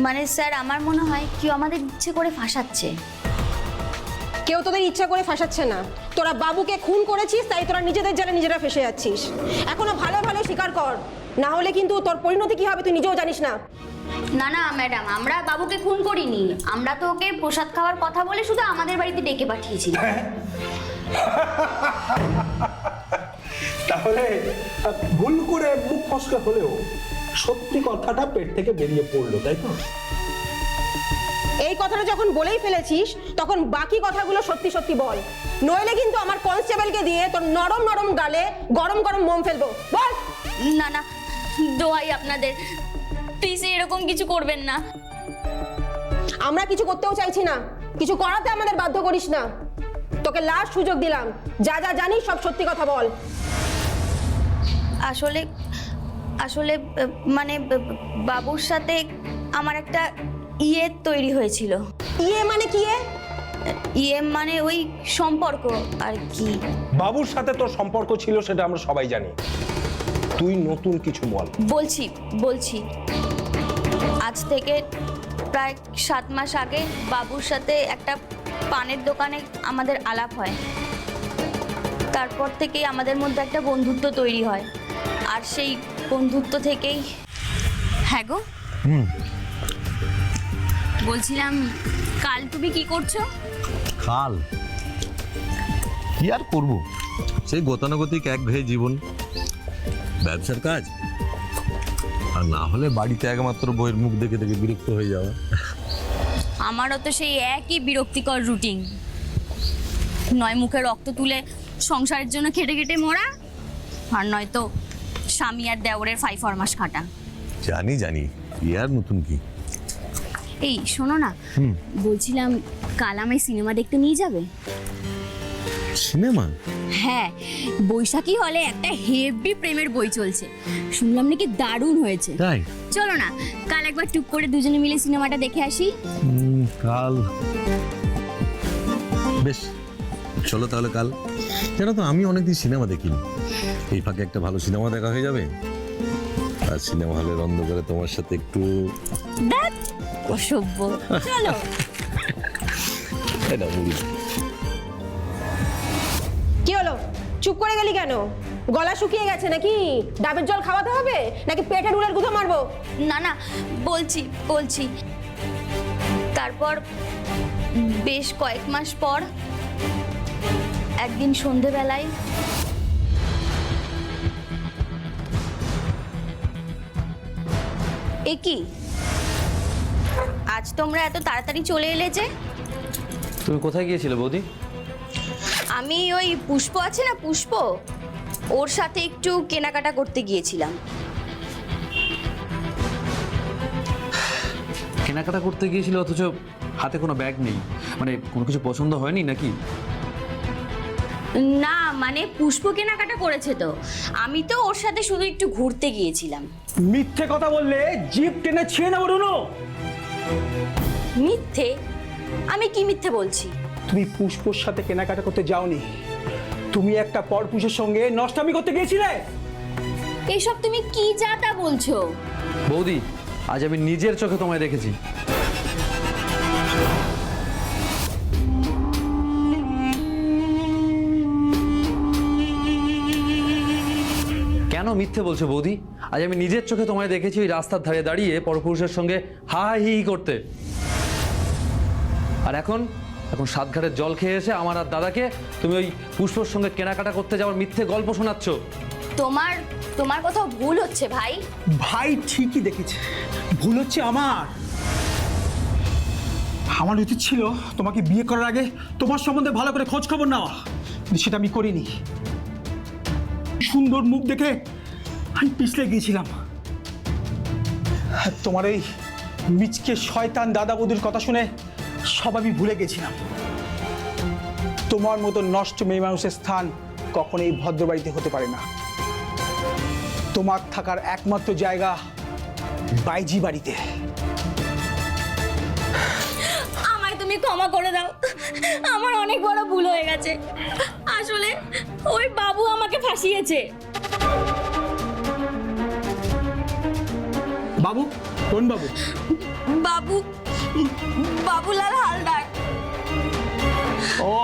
মানে স্যার, আমার মনে হয় কেউ আমাদের ইচ্ছে করে ফাঁসাচ্ছে। কেউ তোদের ইচ্ছা করে ফাঁসাচ্ছে না। তোরা বাবুকে খুন করেছিস, তাই তোরা নিজেদের জালে নিজেরা ফেসে যাচ্ছিস। এখনো ভালো ভালো স্বীকার কর, না হলে কিন্তু তোর পরিণতি কি হবে তুই নিজেও জানিস না। না না ম্যাডাম, আমরা বাবুকে খুন করিনি। আমরা তো ওকে প্রসাদ খাওয়ার কথা বলে শুধু আমাদের বাড়িতে ডেকে পাঠিয়েছি। তাহলে ভুল করে মুখ ফসকা হলেও সত্যি কথাটা পেট থেকে বেরিয়ে পড়লো, তাই তো? এই কথাটা যখন বলেই ফেলেছিস তখন বাকি কথাগুলো সত্যি সত্যি বল, নইলে কিন্তু আমার কনস্টেবলকে দিয়ে তোর নরম নরম গালে গরম গরম মোম ফেলবো। বল। না না, দোহাই আপনাদের, প্লিজ এরকম কিছু করবেন না। আমরা কিছু করতেও চাইছি না, কিছু করাতে আমাদের বাধ্য করিস না। তোকে লাস্ট সুযোগ দিলাম, যা যা জানিস সব সত্যি কথা বল। আসলে আসলে মানে বাবুর সাথে আমার একটা ইয়ে তৈরি হয়েছিল। ইয়ে মানে কি? ইয়ে মানে ওই সম্পর্ক আর কি। বাবুর সাথে তোর সম্পর্ক ছিল সেটা আমরা সবাই জানি, তুই নতুন কিছু বল। বলছি আজ থেকে প্রায় 7 মাস আগে বাবুর সাথে একটা পানের দোকানে আমাদের আলাপ হয়। তারপর থেকেই আমাদের মধ্যে একটা বন্ধুত্ব তৈরি হয়, আর সেই বন্ধুত্ব থেকেই। হ্যাঁ গো, বলছিলাম কাল তুমি কি করছো? কাল কি আর করব, সেই গতানুগতিক একঘেয়ে জীবন, ব্যবসার কাজ, আর না হলে বাড়িতে একমাত্র বইয়ের মুখ দেখে দেখে বিরক্ত হয়ে যাওয়া। আমারও তো সেই একই বিরক্তিকর রুটিন, নয় মুখে রক্ত তুলে সংসারের জন্য খেটে খেটে মরা, আর নয়তো স্বামী আর দেওরের 5 ফরমাস খাটা। জানি জানি, কি আর নতুন কি। এই শোনো না, বলছিলাম কাল আমায় সিনেমা দেখতে নিয়ে যাবে? সিনেমা? হ্যাঁ, বৈশাখী হলে একটা হেভি প্রেমের বই চলছে, শুনলাম নাকি দারুণ হয়েছে। তাই? চলো না কাল একবার টুক করে দুজনে মিলে সিনেমাটা দেখে আসি। কাল বেশ, চলো তাহলে কাল। জানো তো আমি অনেকদিন সিনেমা দেখিনি, এই ফাঁকে একটা ভালো সিনেমা দেখা হয়ে যাবে, আর সিনেমা হলের অন্ধকারে তোমার সাথে একটু অসভ্য। চলো। এটা বলি। কি হলো, চুপ করে গেলি কেন? গলা শুকিয়ে গেছে নাকি? ডাবের জল খাওয়াতে হবে নাকি পেটে রুলের গুঁতো মারবো? না না, বলছি তারপর বেশ কয়েক মাস পর একদিন সন্ধেবেলায় এ কি, আজ তোমরা এত তাড়াতাড়ি চলে এলে যে? তুমি কোথায় গিয়েছিলে বৌদি? আমি ওই পুষ্প আছে না, পুষ্প, ওর সাথে একটু কেনাকাটা করতে গিয়েছিলাম। কেনাকাটা করতে গিয়েছিল অথচ হাতে কোনো ব্যাগ নেই, মানে কোনো কিছু পছন্দ হয়নি নাকি? না মানে পুষ্প কেনাকাটা করেছে তো, আমি তো ওর সাথে শুধু একটু ঘুরতে গিয়েছিলাম। মিথ্যে কথা বললে জিপ টেনে ছিঁড়ে নেবো রুনু। মিথ্যে? আমি কি মিথ্যে বলছি? তুমি পুষ্পর সাথে কেনাকাটা করতে যাওনি, তুমি একটা পরপুরুষের সঙ্গে নষ্টামি করতে গিয়েছিলে। এইসব তুমি কি যা তা বলছো? বৌদি, আজ আমি নিজের চোখে তোমায় দেখেছি। কেন মিথ্যে বলছো বৌদি? আজ আমি নিজের চোখে তোমায় দেখেছি ওই রাস্তার ধারে দাঁড়িয়ে পরপুরুষের সঙ্গে হা হি হি করতে। আর এখন 7 ঘাটের জল খেয়ে এসে আমার আর দাদাকে তুমি ওই পুষ্পর সঙ্গে কেনাকাটা করতে যাওয়ার মিথ্যে গল্প শোনাচ্ছ। তোমার কোথাও ভুল হচ্ছে ভাই। ভাই ঠিকই দেখেছে, ভুল হচ্ছে আমার উচিত ছিল তোমাকে বিয়ে করার আগে তোমার সম্বন্ধে ভালো করে খোঁজ খবর নেওয়া, কিন্তু সেটা আমি করিনি। সুন্দর মুখ দেখে আমি পিছলে গিয়েছিলাম। তোমার এই মিচকে শয়তান দাদা বৌদির কথা শুনে সব আমি ভুলে গেছিলাম। তোমার মতো নষ্ট মেয়ে মানুষের স্থান কখনোই ভদ্র বাড়িতে হতে পারে না। তোমার থাকার একমাত্র জায়গা বাইজি বাড়িতে। আমায় তুমি ক্ষমা করে দাও, আমার অনেক বড় ভুল হয়ে গেছে। আসলে ওই বাবু আমাকে ফাঁসিয়েছে। বাবু? কোন বাবু? বাবুলাল হালদার। ও,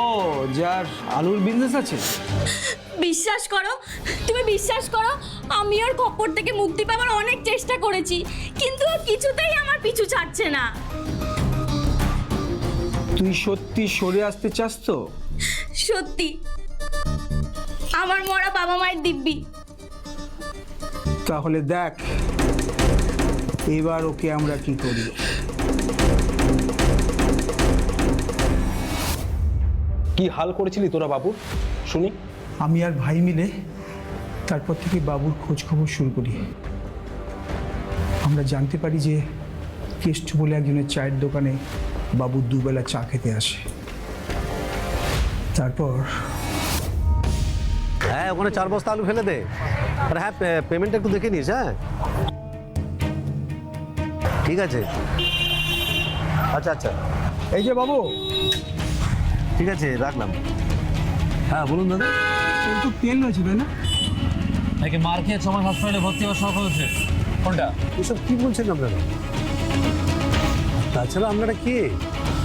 যার আলুর বিজনেস আছে? তুমি বিশ্বাস করো, আমি ওর খপ্পর থেকে মুক্তি পাওয়ার অনেক চেষ্টা করেছি, কিন্তু ও কিছুতেই আমার পিছু ছাড়ছে না। তুই সত্যি সরে আসতে চাস তো? সত্যি, আমার মরা বাবা মায়ের দিব্যি। তাহলে দেখ এবার ওকে আমরা কি করি। কি হাল করেছিলি তোরা বাবুর শুনি? আমি আর ভাই মিলে তারপর থেকে বাবুর খোঁজ খবর শুরু করি। আমরা জানতে পারি যে কেষ্ট বলে একজনের চায়ের দোকানে বাবু দুবেলা চা খেতে আসে। তারপর হ্যাঁ, ওখানে 4 বস্তা আলু ফেলে দে। আর হ্যাঁ, পেমেন্টটা একটু দেখে নিস। হ্যাঁ, ঠিক আছে। আচ্ছা আচ্ছা, এই যে বাবু, ঠিক আছে, রাখলাম। হ্যাঁ বলুন দাদা। একটু তেল রয়েছে তাই না? নাকি মার খেয়ে সময় হসপিটালে ভর্তি হওয়ার শখ হয়েছে? কোনটা? এসব কি বলছেন আপনারা? তাছাড়া আপনারা কে,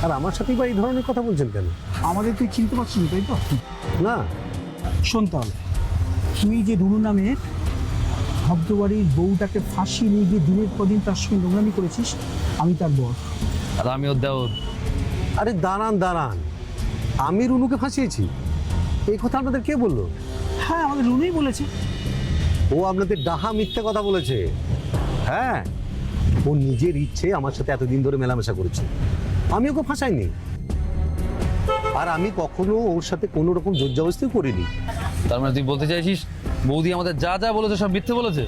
আর আমার সাথেই বা এই ধরনের কথা বলছেন কেন? আমাদের তুই চিনতে পারছিস তাই তো? না। শোন তাহলে, তুই যে রুনু নামের ভদ্রবাড়ির বউটাকে ফাঁসি নিয়ে গিয়ে দিনের পর দিন তার সঙ্গে নোংরামি করেছিস, আমি তার বর। আর আমি ওর দেওর। আরে দাঁড়ান দাঁড়ান, আমি রুনুকে ফাঁসিয়েছি? এই কথা আপনাদের কে বললো? হ্যাঁ, আমাদের রুনুই বলেছে। ও আপনাদের ডাহা মিথ্যে কথা বলেছে। হ্যাঁ, ও নিজের ইচ্ছে আমার সাথে এতদিন ধরে মেলামেশা করেছে, আমি ওকে ফাঁসাইনি। আর আমি কখনো ওর সাথে কোনো রকম জোরজবরদস্তি করিনি। তার মানে তুই বলতে চাইছিস বৌদি আমাদের যা যা বলেছে সব মিথ্যে বলেছে?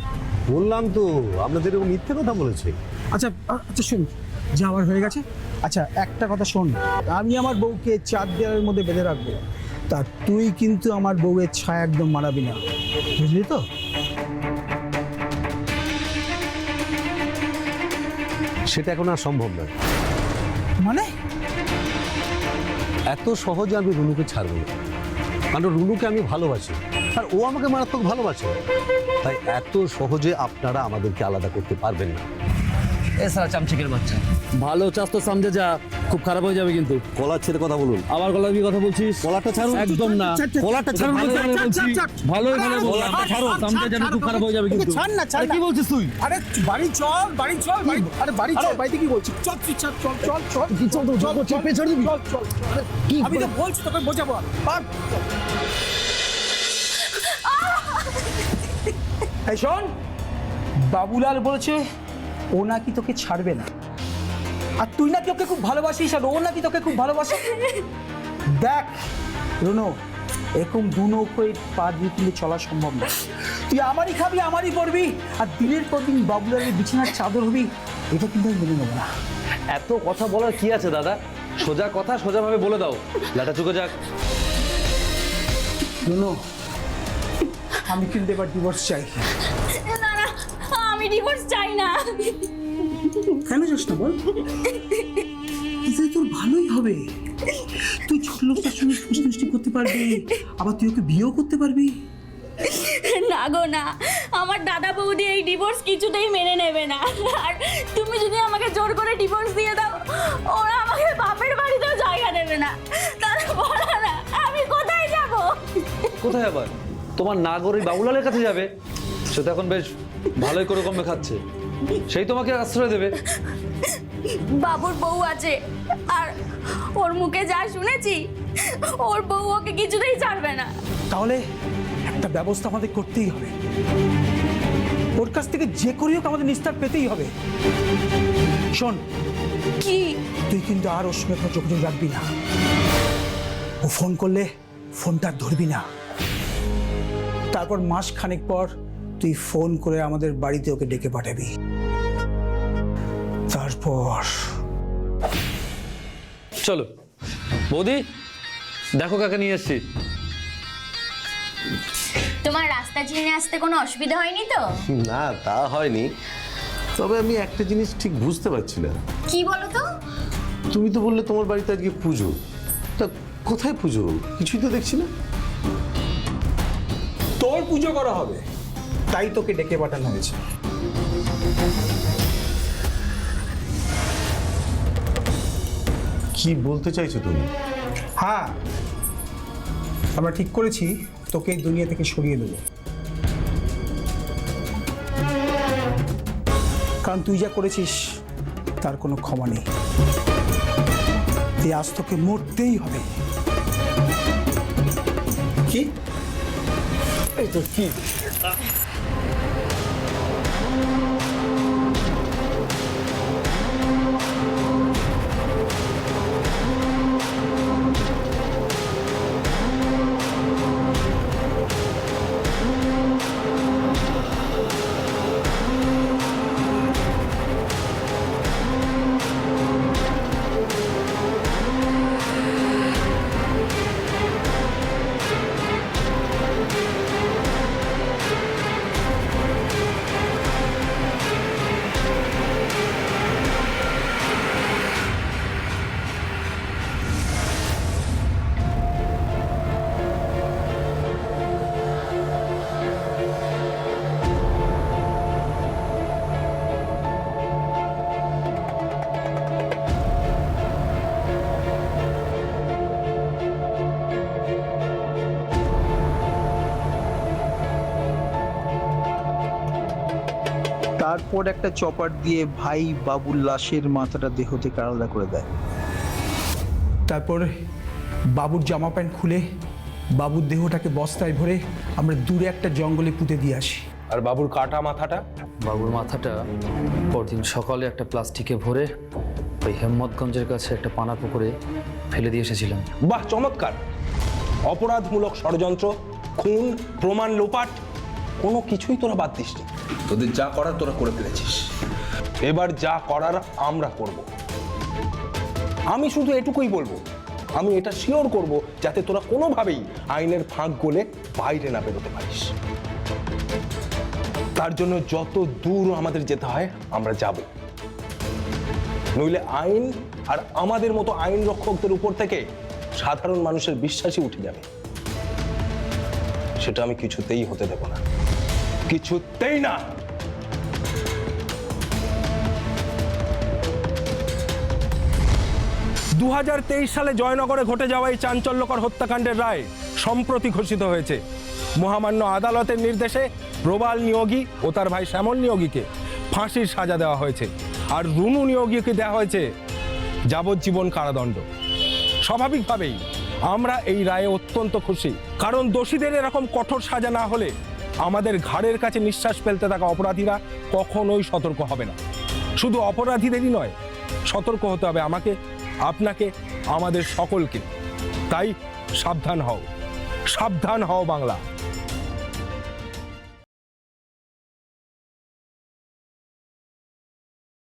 বললাম তো আপনাদের ও মিথ্যে কথা বলেছে। আচ্ছা আচ্ছা, শোন, যাওয়ার হয়ে গেছে। আচ্ছা, একটা কথা শোন, আমি আমার বউকে 4 দেওয়ালের মধ্যে বেঁধে রাখবো, তা তুই কিন্তু আমার বউয়ের ছায়া একদম মারাবি না, বুঝলি তো? সেটা এখন আর সম্ভব নয়। মানে এত সহজে আমি রুনুকে ছাড়বো না, কারণ রুনুকে আমি ভালোবাসি আর ও আমাকে মারাত্মক ভালোবাসে। তাই এত সহজে আপনারা আমাদেরকে আলাদা করতে পারবেন না। এছাড়া চামচিকের বাচ্চা, ভালো চাষ তো সামনে যা, খুব খারাপ হয়ে যাবে কিন্তু। কলার ছেড়ে কথা বলুন। আবার গলার কথা বলছিস? কলারটা ছাড়ুন। একদম না, কলারটা ছাড়ুন। ভালোই ভালো কলারটা ছাড়ো, সামনে যেন খুব খারাপ হয়ে যাবে কিন্তু। ছাড় না, ছাড়। কি বলছিস তুই? আরে বাড়ি চল, বাড়ি চল, বাড়ি। আরে বাড়ি চল, বাড়িতে কি বলছিস? চল তুই, চল চল চল চল কি চল তো চল চল পেছন দিবি। চল চল, আমি তো বলছি তোকে বোঝাবো। এই শোন, বাবুলাল বলেছে ও নাকি তোকে ছাড়বে না, আর তুই নাকি ওকে খুব ভালোবাসিস, আর ও নাকি তোকে খুব ভালোবাসে। দেখ রুনু, এরকম দু নৌকোয় পা দিয়ে কিন্তু চলা সম্ভব না। তুই আমারই খাবি, আমারই পড়বি, আর দিনের পর দিন বাবুলালের বিছানার চাদর হবি, এটা কিন্তু আমি মেনে নেবো না। এত কথা বলার কি আছে দাদা? সোজা কথা সোজাভাবে বলে দাও, লাটা চুকে যাক। রুনু, আমি কিন্তু এবার ডিভোর্স চাই। না না, আমি ডিভোর্স চাই না। কেন চাস না বল? এতে তোর ভালোই হবে, তুই ছোট লোকটার সঙ্গে ফুসফুসটি করতে পারবি, আবার তুই ওকে বিয়েও করতে পারবি। না গো না, আমার দাদা বৌদি এই ডিভোর্স কিছুতেই মেনে নেবে না। আর তুমি যদি আমাকে জোর করে ডিভোর্স দিয়ে দাও, ওরা আমাকে বাপের বাড়িতেও জায়গা দেবে না। তাহলে বলো না, আমি কোথায় যাব? কোথায় আবার? তোমার নাগরিক বাবুলালের কাছে যাবে, সে তো এখন বেশ ভালোই করে কমে খাচ্ছে, সেই তোমাকে আশ্রয় দেবে। বাবুর বউ আছে, আর ওর মুখে যা শুনেছি, ওর বউ ওকে কিছুতেই ছাড়বে না। তাহলে একটা ব্যবস্থা আমাদের করতেই হবে, ওর কাছ থেকে যে করেই হোক আমাদের নিস্তার পেতেই হবে। শোন, কি? তুই কিন্তু আর ওর সঙ্গে কোনো যোগাযোগ রাখবি না, ও ফোন করলে ফোনটা ধরবি না। তারপর মাস খানেক পর তুই ফোন করে আমাদের বাড়িতে ওকে ডেকে পাঠাবি। তারপর চলো বৌদি, দেখো কাকে নিয়ে এসছি। তোমার রাস্তা চিনে আসতে কোনো অসুবিধা হয়নি তো? না, তা হয়নি, তবে আমি একটা জিনিস ঠিক বুঝতে পারছি না। কি বলো তো? তুমি তো বললে তোমার বাড়িতে আজকে পুজো, তা কোথায় পুজো? কিছুই তো দেখছি না। তোর পুজো করা হবে, তাই তোকে ডেকে পাঠানো হয়েছে। কি বলতে চাইছো তুমি? হ্যাঁ, আমরা ঠিক করেছি তোকে এই দুনিয়া থেকে সরিয়ে দেবো, কারণ তুই যা করেছিস তার কোনো ক্ষমা নেই। আজ তোকে মরতেই হবে। কি? এই তো কি? তারপর একটা চপার দিয়ে ভাই বাবুর লাশের মাথাটা দেহ থেকে আলাদা করে দেয়। তারপর বাবুর জামা প্যান্ট খুলে বাবুর দেহটাকে বস্তায় ভরে আমরা দূরে একটা জঙ্গলে পুঁতে দিয়ে আসি। আর বাবুর কাটা মাথাটা? বাবুর মাথাটা পরদিন সকালে একটা প্লাস্টিকে ভরে ওই হেম্মতগঞ্জের কাছে একটা পানা পুকুরে ফেলে দিয়ে এসেছিলাম। বাহ, চমৎকার! অপরাধমূলক ষড়যন্ত্র, খুন, প্রমাণ লোপাট, কোনো কিছুই তোরা বাদ দিসনি। তোদের যা করার তোরা করে ফেলেছিস, এবার যা করার আমরা করব। আমি শুধু এটুকুই বলবো, আমি এটা শিওর করব যাতে তোরা কোনোভাবেই আইনের ফাঁক গলে বাইরে না বেরোতে পারিস। তার জন্য যত দূর আমাদের যেতে হয় আমরা যাব, নইলে আইন আর আমাদের মতো আইন রক্ষকদের উপর থেকে সাধারণ মানুষের বিশ্বাসই উঠে যাবে। সেটা আমি কিছুতেই হতে দেব না, কিছুতেই না। দু সালে জয়নগরে ঘটে যাওয়া এই চাঞ্চল্যকর হত্যাকাণ্ডের রায় সম্প্রতি ঘোষিত হয়েছে। মহামান্য আদালতের নির্দেশে প্রবাল নিয়োগী ও তার ভাই শ্যামল নিয়োগীকে ফাঁসির সাজা দেওয়া হয়েছে, আর রুনু নিয়োগীকে দেওয়া হয়েছে যাবজ্জীবন কারাদণ্ড। স্বাভাবিকভাবেই আমরা এই রায়ে অত্যন্ত খুশি, কারণ দোষীদের এরকম কঠোর সাজা না হলে আমাদের ঘাড়ের কাছে নিঃশ্বাস ফেলতে থাকা অপরাধীরা কখনোই সতর্ক হবে না। শুধু অপরাধীদেরই নয়, সতর্ক হতে হবে আমাকে, আপনাকে, আমাদের সকলকে। তাই সাবধান হও, সাবধান হও বাংলা।